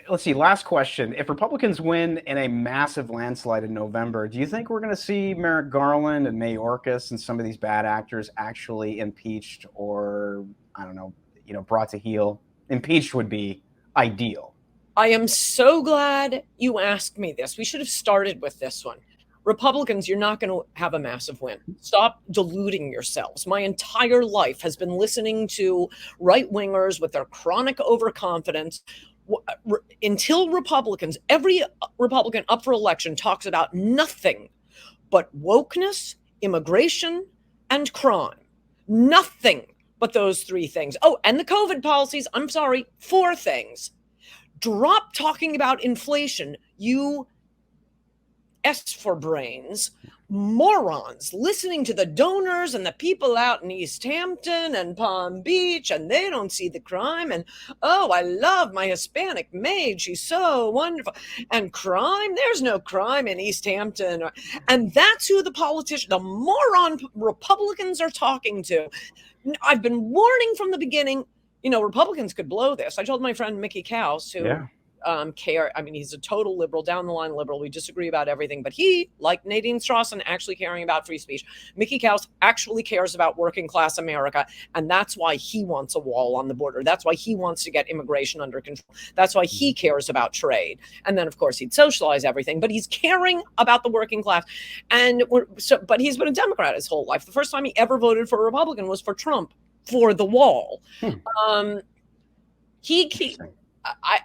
Let's see. Last question. If Republicans win in a massive landslide in November, do you think we're going to see Merrick Garland and Mayorkas and some of these bad actors actually impeached or, I don't know, brought to heel? Impeached would be ideal. I am so glad you asked me this. We should have started with this one. Republicans, you're not going to have a massive win. Stop deluding yourselves. My entire life has been listening to right-wingers with their chronic overconfidence. Until Republicans, every Republican up for election talks about nothing but wokeness, immigration, and crime. Nothing but those three things. Oh, and the COVID policies. I'm sorry, 4 things. Drop talking about inflation, you S for brains, morons, listening to the donors and the people out in East Hampton and Palm Beach, and they don't see the crime. And, oh, I love my Hispanic maid. She's so wonderful. And crime? There's no crime in East Hampton. And that's who the politician, the moron Republicans are talking to. I've been warning from the beginning, Republicans could blow this. I told my friend Mickey Kaus, who he's a total liberal, down the line liberal. We disagree about everything, but he, like Nadine Strawson, actually caring about free speech. Mickey Kaus actually cares about working class America, and that's why he wants a wall on the border. That's why he wants to get immigration under control. That's why he cares about trade. And then, of course, he'd socialize everything, but he's caring about the working class. But he's been a Democrat his whole life. The first time he ever voted for a Republican was for Trump, for the wall.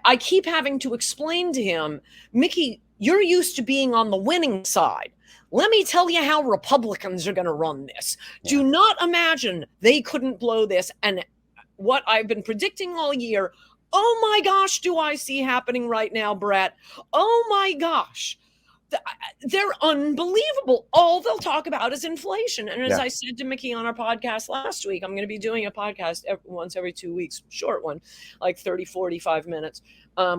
I keep having to explain to him, Mickey, you're used to being on the winning side. Let me tell you how Republicans are going to run this. Yeah. Do not imagine they couldn't blow this. And what I've been predicting all year, oh my gosh, do I see happening right now, Brett? Oh my gosh. They're unbelievable. All they'll talk about is inflation. And as I said to Mickey on our podcast last week, I'm going to be doing a podcast once every 2 weeks, short one, like 30, 45 minutes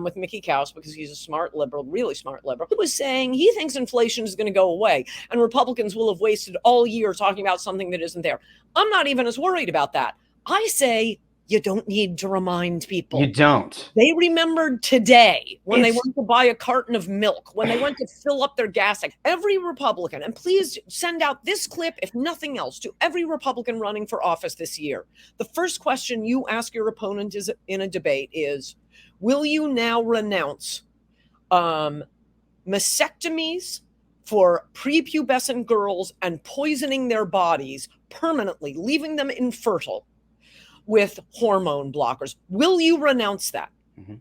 with Mickey Kaus, because he's a smart liberal, really smart liberal. He was saying he thinks inflation is going to go away and Republicans will have wasted all year talking about something that isn't there. I'm not even as worried about that. I say, you don't need to remind people. You don't. They remembered today when they went to buy a carton of milk, when they went to fill up their gas tank. Every Republican, and please send out this clip, if nothing else, to every Republican running for office this year. The first question you ask your opponent is in a debate is, will you now renounce mastectomies for prepubescent girls and poisoning their bodies permanently, leaving them infertile with hormone blockers? Will you renounce that? Mm-hmm.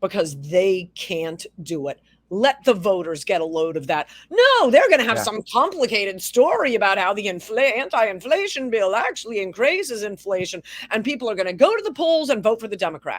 Because they can't do it. Let the voters get a load of that. No, they're going to have some complicated story about how the anti-inflation bill actually increases inflation, and people are going to go to the polls and vote for the Democrat.